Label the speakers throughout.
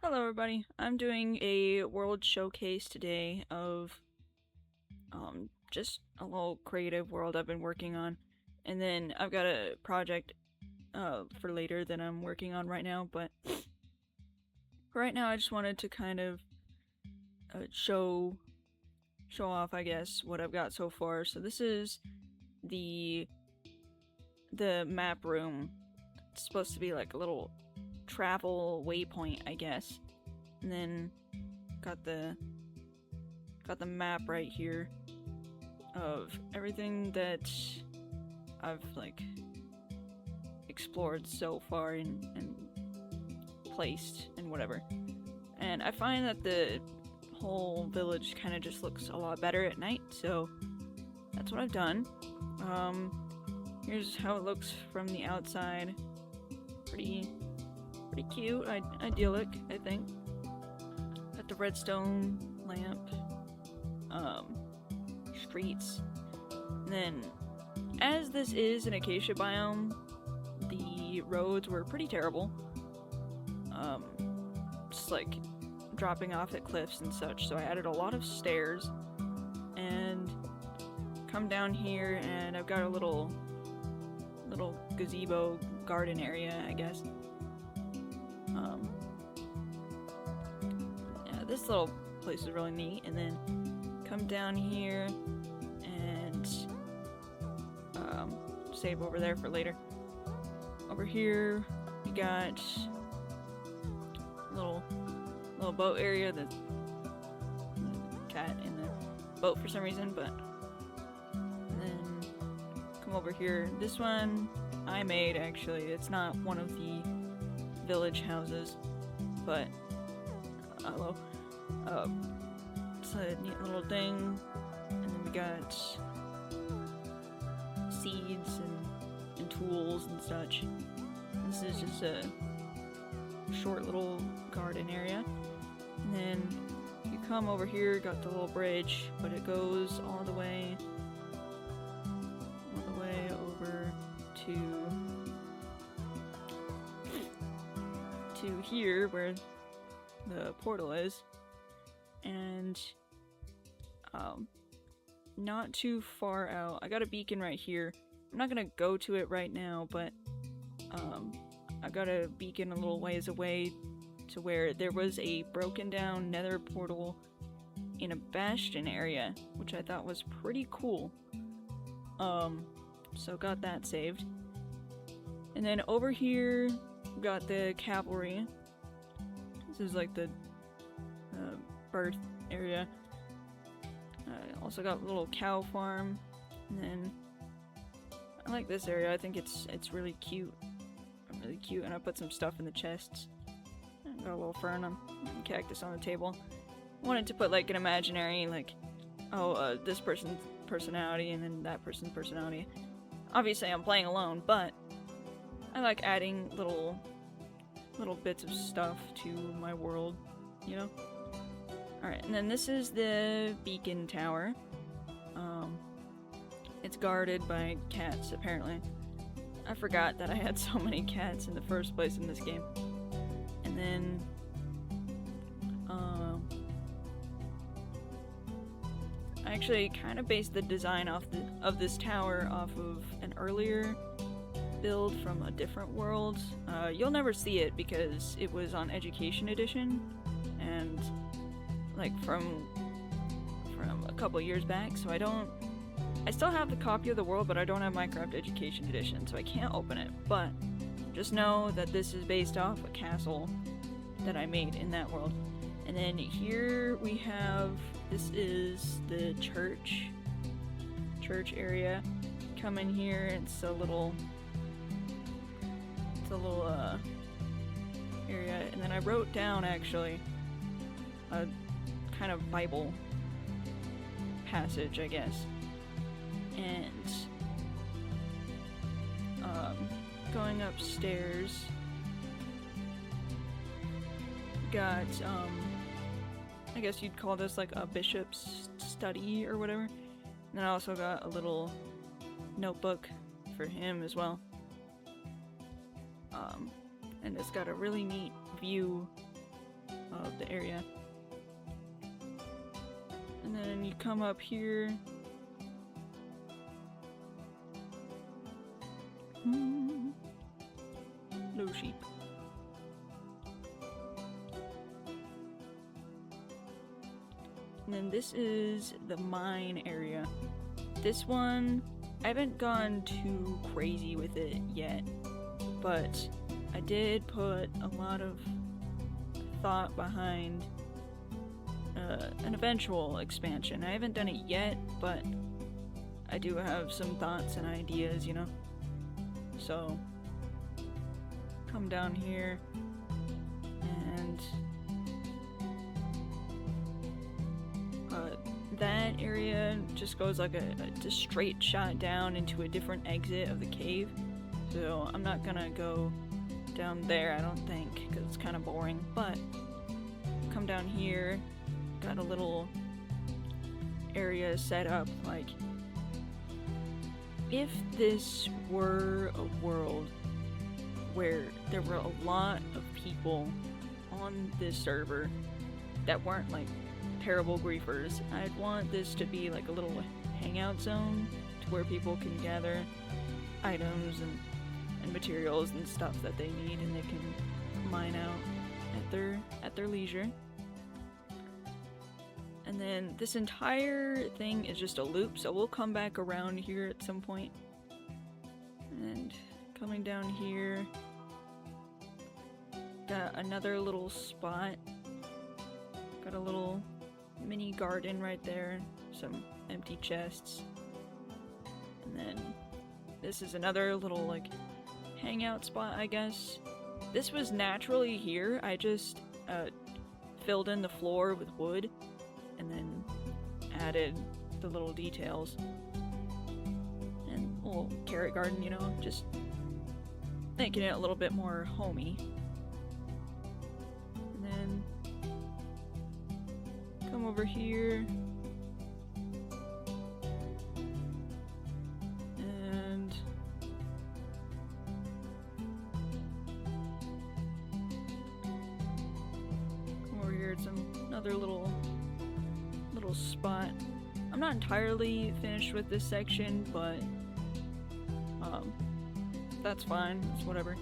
Speaker 1: Hello everybody, I'm doing a world showcase today of just a little creative world I've been working on. And then I've got a project for later that I'm working on right now, but right now I just wanted to kind of show off, I guess, what I've got so far. So this is the map room. It's supposed to be like a little travel waypoint, I guess. And then got the map right here of everything that I've like explored so far and placed and whatever. And I find that the whole village kind of just looks a lot better at night, so that's what I've done. Here's how it looks from the outside. Pretty cute, idyllic, I think. Got the redstone lamp, streets. And then, as this is an acacia biome, the roads were pretty terrible. Just like dropping off at cliffs and such, so I added a lot of stairs and come down here and I've got a little gazebo garden area, I guess. Yeah, this little place is really neat. And then come down here and save over there for later. Over here we got a little boat area. The cat in the boat for some reason, but and then come over here. This one I made, actually. It's not one of the village houses, but hello. It's a neat little thing. And then we got seeds and tools and such. This is just a short little garden area. And then you come over here, got the little bridge, but it goes all the way over to here where the portal is. And not too far out. I got a beacon right here. I'm not gonna go to it right now, but I've got a beacon a little ways away to where there was a broken down nether portal in a bastion area, which I thought was pretty cool. So got that saved. And then over here, we got the cavalry. This is like the birth area. Also got a little cow farm. And then I like this area. I think it's really cute. Really cute. And I put some stuff in the chests. Got a little fern and cactus on the table. Wanted to put like an imaginary, like, this person's personality and then that person's personality. Obviously I'm playing alone, but I like adding little bits of stuff to my world, you know? Alright, and then this is the beacon tower. It's guarded by cats, apparently. I forgot that I had so many cats in the first place in this game. And then I actually kind of based the design of this tower off of an earlier build from a different world. You'll never see it because it was on Education Edition, and like from a couple years back, so I still have the copy of the world, but I don't have Minecraft Education Edition, so I can't open it. But just know that this is based off a castle that I made in that world. And then here we have, this is the church area. Come in here, it's a little area, and then I wrote down actually a kind of Bible passage, I guess. And going upstairs, got I guess you'd call this like a bishop's study or whatever. And then I also got a little notebook for him as well. And it's got a really neat view of the area. And then you come up here. No sheep. And then this is the mine area. This one, I haven't gone too crazy with it yet, but I did put a lot of thought behind an eventual expansion. I haven't done it yet, but I do have some thoughts and ideas, you know? So, come down here, and that area just goes like a straight shot down into a different exit of the cave. So I'm not gonna go down there, I don't think, because it's kind of boring, but come down here, got a little area set up. Like, if this were a world where there were a lot of people on this server that weren't like terrible griefers, I'd want this to be like a little hangout zone to where people can gather items and materials and stuff that they need, and they can mine out at their leisure. And then this entire thing is just a loop, so we'll come back around here at some point. And coming down here, got another little spot. Got a little mini garden right there, some empty chests. And then this is another little like hangout spot, I guess. This was naturally here, I just filled in the floor with wood and then added the little details. And a little carrot garden, you know, just making it a little bit more homey. And then come over here. And come over here, it's another little spot. I'm not entirely finished with this section, but that's fine, it's whatever.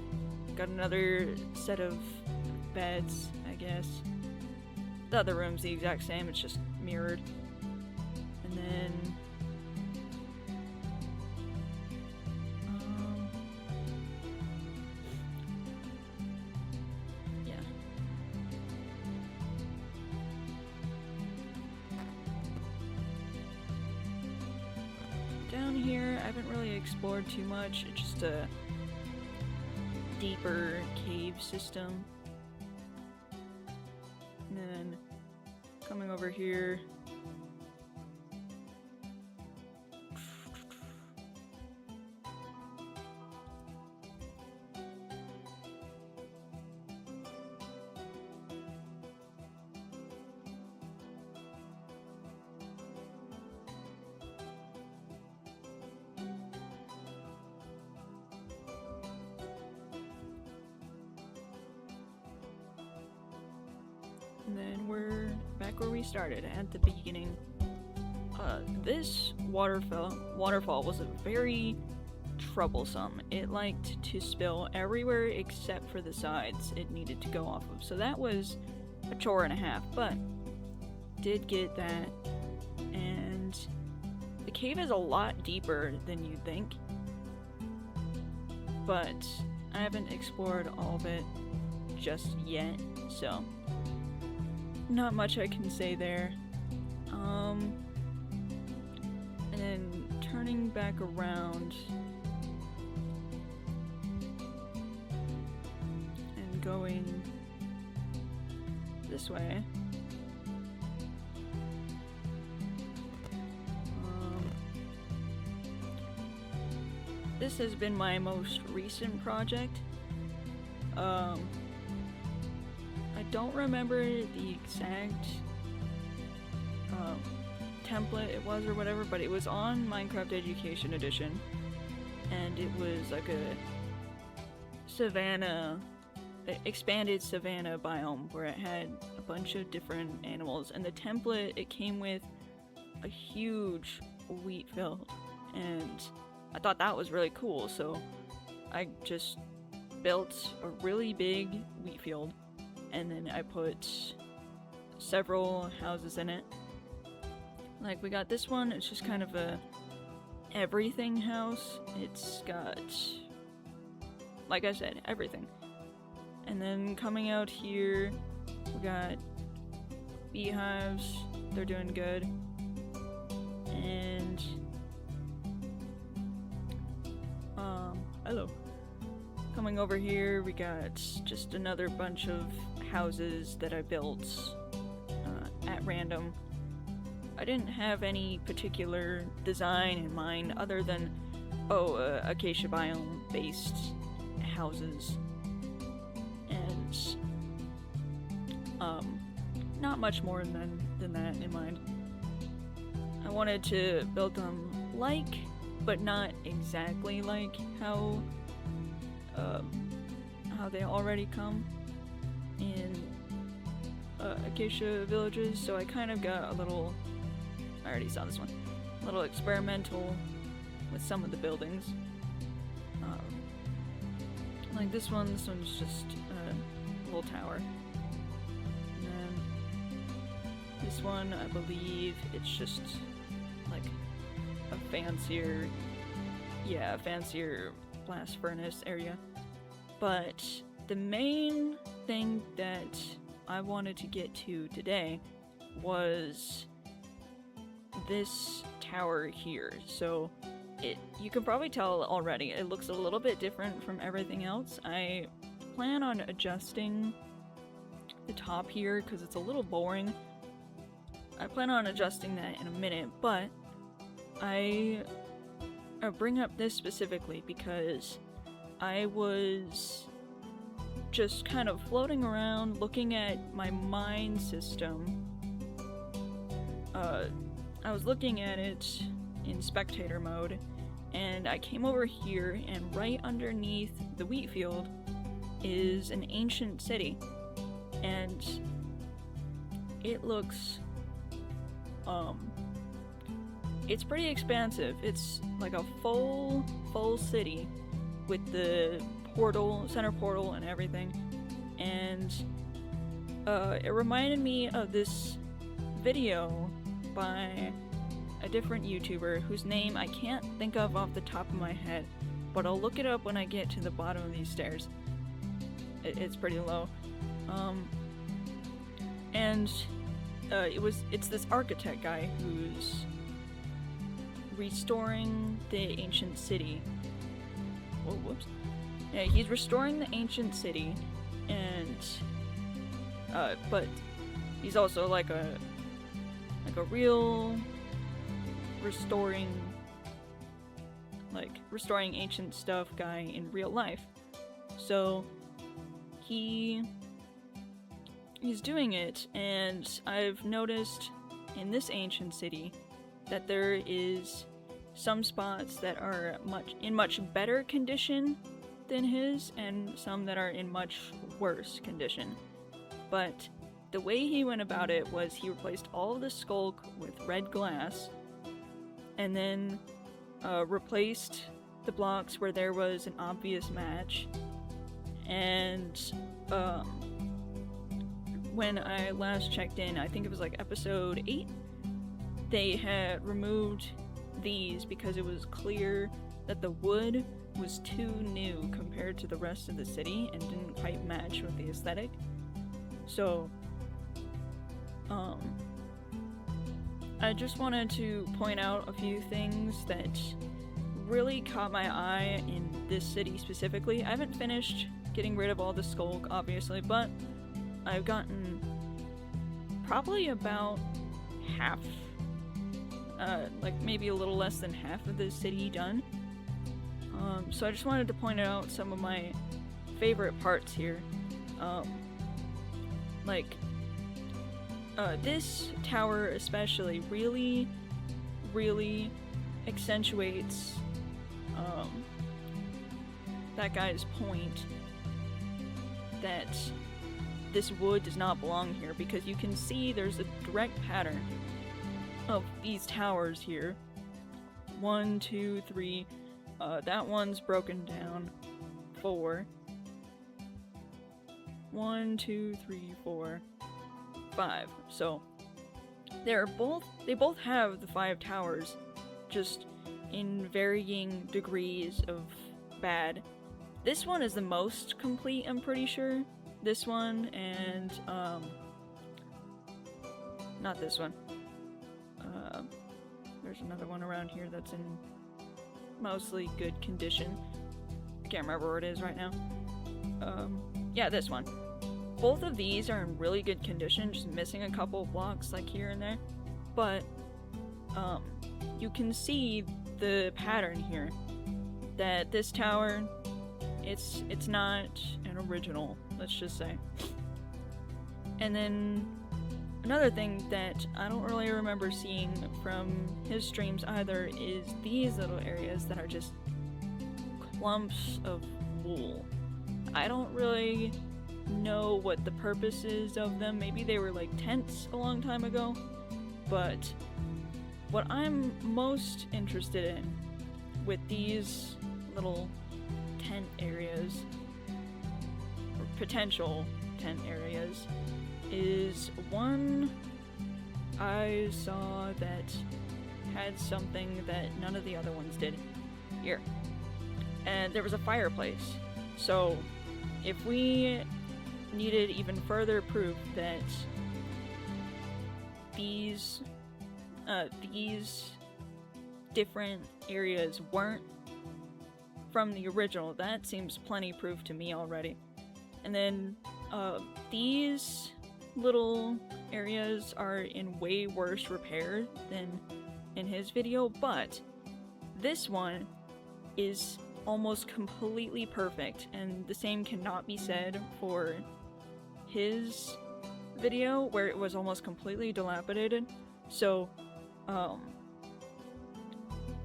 Speaker 1: Got another set of beds, I guess. The other room's the exact same, it's just mirrored. And then yeah. Down here, I haven't really explored too much. It's just a deeper cave system. And then coming over here, and then we're back where we started at the beginning. This waterfall was very troublesome. It liked to spill everywhere except for the sides it needed to go off of. So that was a chore and a half, but did get that. And the cave is a lot deeper than you'd think, but I haven't explored all of it just yet, so not much I can say there. And then turning back around and going this way. This has been my most recent project. I don't remember the exact template it was or whatever, but it was on Minecraft Education Edition, and it was like a savanna expanded savanna biome where it had a bunch of different animals, and the template it came with a huge wheat field, and I thought that was really cool, so I just built a really big wheat field, and then I put several houses in it. Like, we got this one, it's just kind of a everything house. It's got, like I said, everything. And then coming out here, we got beehives. They're doing good. And hello. Coming over here, we got just another bunch of houses that I built at random. I didn't have any particular design in mind other than, acacia biome based houses. And not much more than that in mind. I wanted to build them like, but not exactly like how they already come in acacia villages, so I kind of got a little, I already saw this one, a little experimental with some of the buildings. Like this one's just a little tower. And then this one, I believe it's just like a fancier blast furnace area. But the main thing that I wanted to get to today was this tower here. So you can probably tell already, it looks a little bit different from everything else. I plan on adjusting the top here because it's a little boring. I plan on adjusting that in a minute, but I bring up this specifically because I was just kind of floating around looking at my mine system. I was looking at it in spectator mode, and I came over here, and right underneath the wheat field is an ancient city, and it looks it's pretty expansive. It's like a full city with the center portal and everything, and it reminded me of this video by a different YouTuber whose name I can't think of off the top of my head, but I'll look it up when I get to the bottom of these stairs. It's pretty low. And it's this architect guy who's restoring the ancient city. Oh, whoops. Yeah, he's restoring the ancient city, and but he's also like a real restoring ancient stuff guy in real life. So he's doing it, and I've noticed in this ancient city that there is some spots that are in much better condition than his, and some that are in much worse condition. But the way he went about it was he replaced all of the skulk with red glass, and then replaced the blocks where there was an obvious match. And when I last checked in, I think it was like episode 8, they had removed these because it was clear that the wood was too new compared to the rest of the city and didn't quite match with the aesthetic. So I just wanted to point out a few things that really caught my eye in this city specifically. I haven't finished getting rid of all the skulk, obviously, but I've gotten probably about half, like maybe a little less than half of the city done. So I just wanted to point out some of my favorite parts here. This tower especially really accentuates that guy's point that this wood does not belong here, because you can see there's a direct pattern of these towers here. 1, 2, 3. That one's broken down. 4. 1, 2, 3, 4, 5. So they both have the 5 towers, just in varying degrees of bad. This one is the most complete, I'm pretty sure. This one and not this one. There's another one around here that's in mostly good condition. I can't remember where it is right now. Yeah, this one. Both of these are in really good condition, just missing a couple of blocks like here and there. But you can see the pattern here, that this tower, it's not an original, let's just say. And then another thing that I don't really remember seeing from his streams either is these little areas that are just clumps of wool. I don't really know what the purpose is of them. Maybe they were like tents a long time ago, but what I'm most interested in with these little tent areas, or potential tent areas, is one I saw that had something that none of the other ones did. Here. And there was a fireplace. So if we needed even further proof that these different areas weren't from the original, that seems plenty proof to me already. And then these little areas are in way worse repair than in his video, but this one is almost completely perfect, and the same cannot be said for his video where it was almost completely dilapidated. So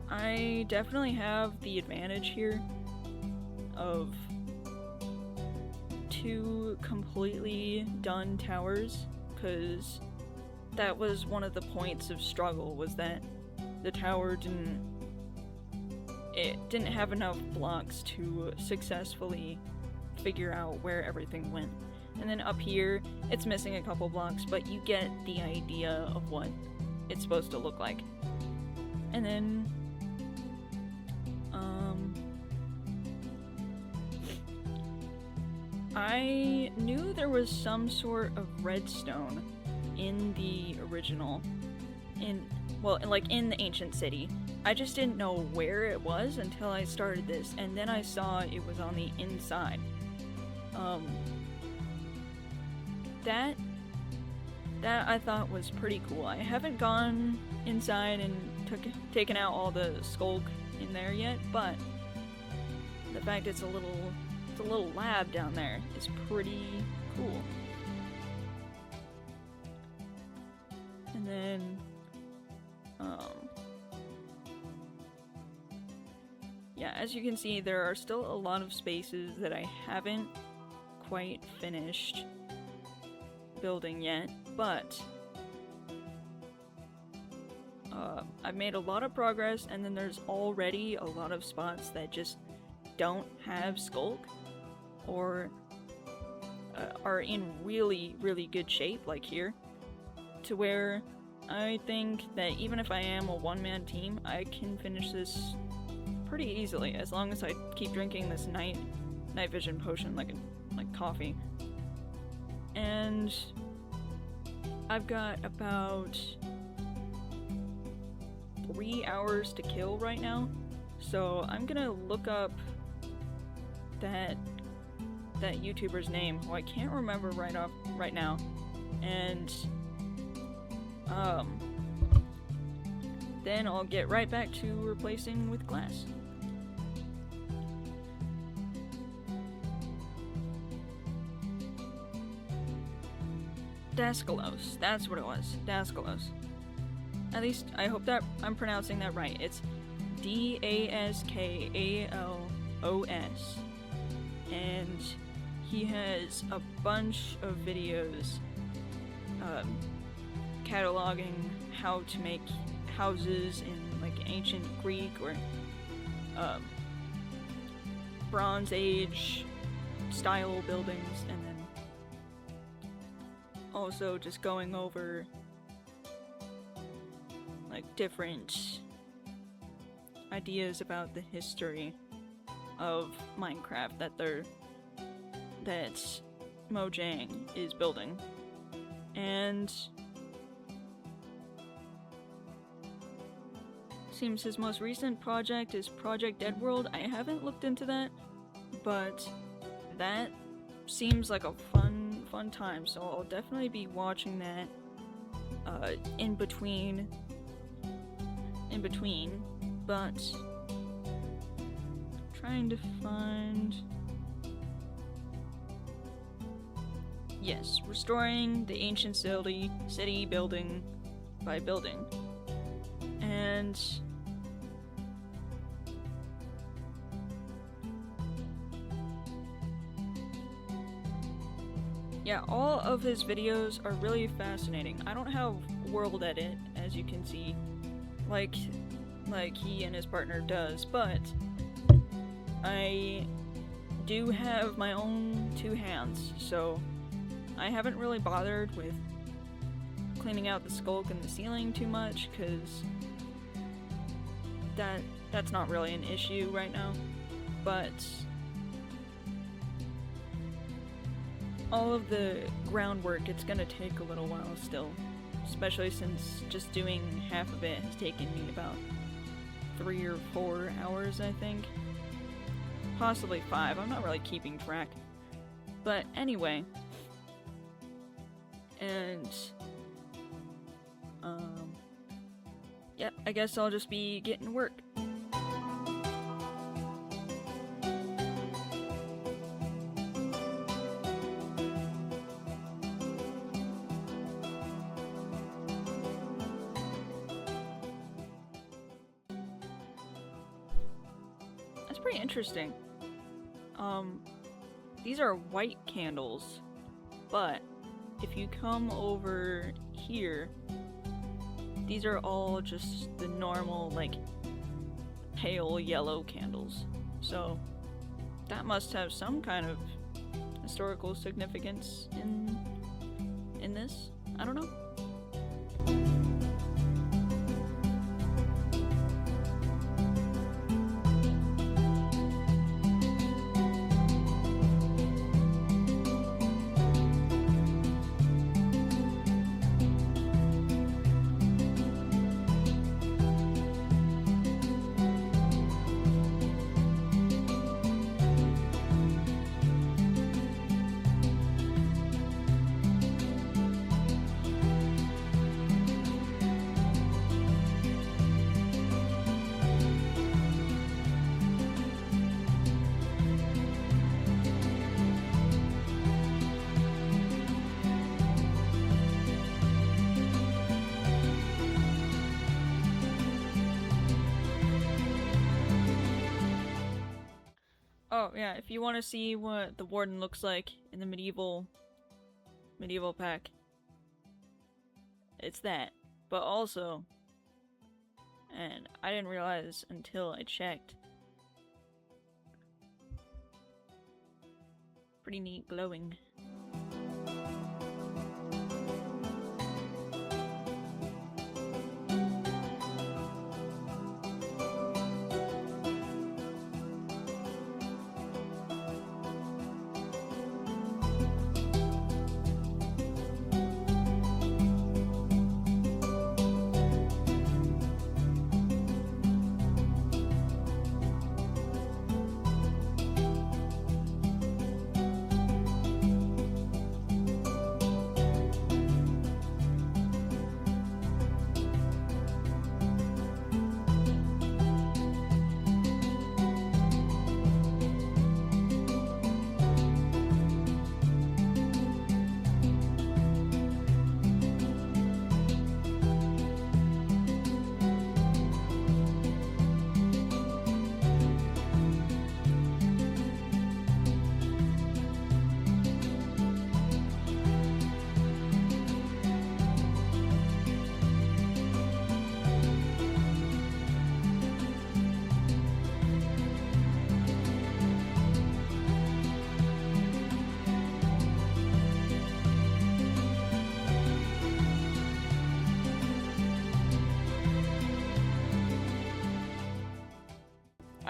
Speaker 1: I definitely have the advantage here of 2 completely done towers, because that was one of the points of struggle, was that the tower didn't have enough blocks to successfully figure out where everything went. And then up here, it's missing a couple blocks, but you get the idea of what it's supposed to look like. And then I knew there was some sort of redstone in the original, in the ancient city. I just didn't know where it was until I started this, and then I saw it was on the inside. That I thought was pretty cool. I haven't gone inside and taken out all the skulk in there yet, but the fact it's a little lab down there is pretty cool. And then yeah, as you can see, there are still a lot of spaces that I haven't quite finished building yet, but I've made a lot of progress, and then there's already a lot of spots that just don't have skulk or are in really, really good shape, like here, to where I think that even if I am a one-man team, I can finish this pretty easily, as long as I keep drinking this night vision potion like coffee. And I've got about 3 hours to kill right now, so I'm gonna look up that YouTuber's name, who I can't remember right now, and then I'll get right back to replacing with glass. Daskalos, that's what it was. Daskalos. At least, I hope that I'm pronouncing that right. It's Daskalos. And he has a bunch of videos cataloging how to make houses in like ancient Greek or Bronze Age style buildings, and then also just going over like different ideas about the history of Minecraft that Mojang is building. And seems his most recent project is Project Dead World. I haven't looked into that, but that seems like a fun time, so I'll definitely be watching that in between, but trying to find... Yes, restoring the ancient city building by building. And yeah, all of his videos are really fascinating. I don't have world edit, as you can see, like he and his partner does, but I do have my own two hands, so I haven't really bothered with cleaning out the skulk in the ceiling too much, because that's not really an issue right now. But all of the groundwork, it's gonna take a little while still, especially since just doing half of it has taken me about 3 or 4 hours, I think. Possibly 5, I'm not really keeping track. But anyway, and yep, I guess I'll just be getting to work. That's pretty interesting. These are white candles, but if you come over here, these are all just the normal, like, pale yellow candles. So that must have some kind of historical significance in this. I don't know. Oh yeah, if you want to see what the warden looks like in the medieval pack, it's that. But also, and I didn't realize until I checked, pretty neat glowing.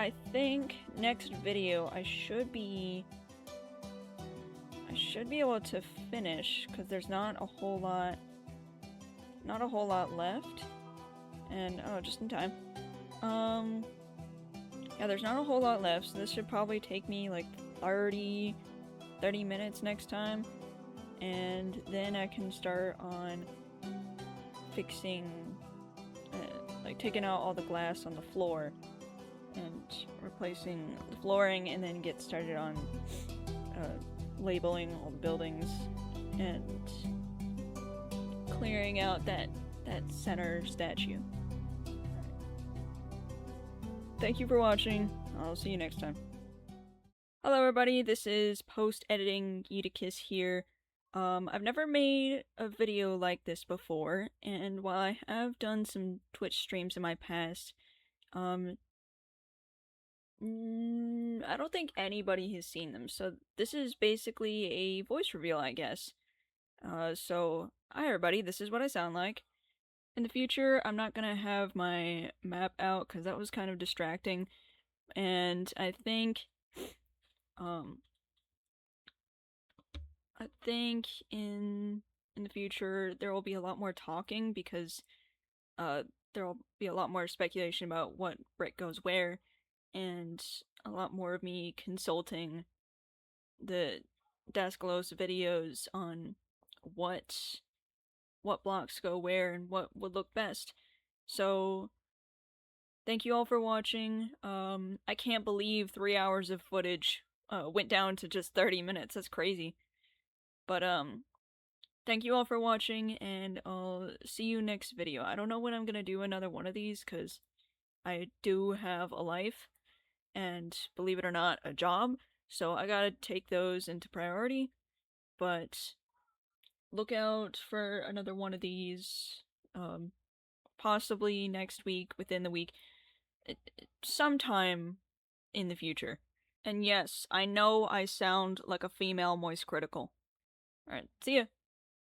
Speaker 1: I think next video I should be able to finish, because there's not a whole lot left. And oh, just in time. Yeah, there's not a whole lot left, so this should probably take me like 30 minutes next time. And then I can start on fixing, like taking out all the glass on the floor and replacing the flooring, and then get started on labeling all the buildings and clearing out that center statue. Thank you for watching. I'll see you next time. Hello everybody, this is post-editing Eutychus here. I've never made a video like this before, and while I have done some Twitch streams in my past, I don't think anybody has seen them, so this is basically a voice reveal, I guess. So, hi everybody, this is what I sound like. In the future, I'm not gonna have my map out, because that was kind of distracting, and I think in the future there will be a lot more talking, because there will be a lot more speculation about what brick goes where, and a lot more of me consulting the Daskalos videos on what blocks go where and what would look best. So thank you all for watching. I can't believe 3 hours of footage went down to just 30 minutes. That's crazy. But thank you all for watching, and I'll see you next video. I don't know when I'm gonna do another one of these, because I do have a life, and believe it or not, a job, so I gotta take those into priority. But look out for another one of these, possibly next week, within the week, sometime in the future. And yes, I know I sound like a female moist critical. Alright, see ya!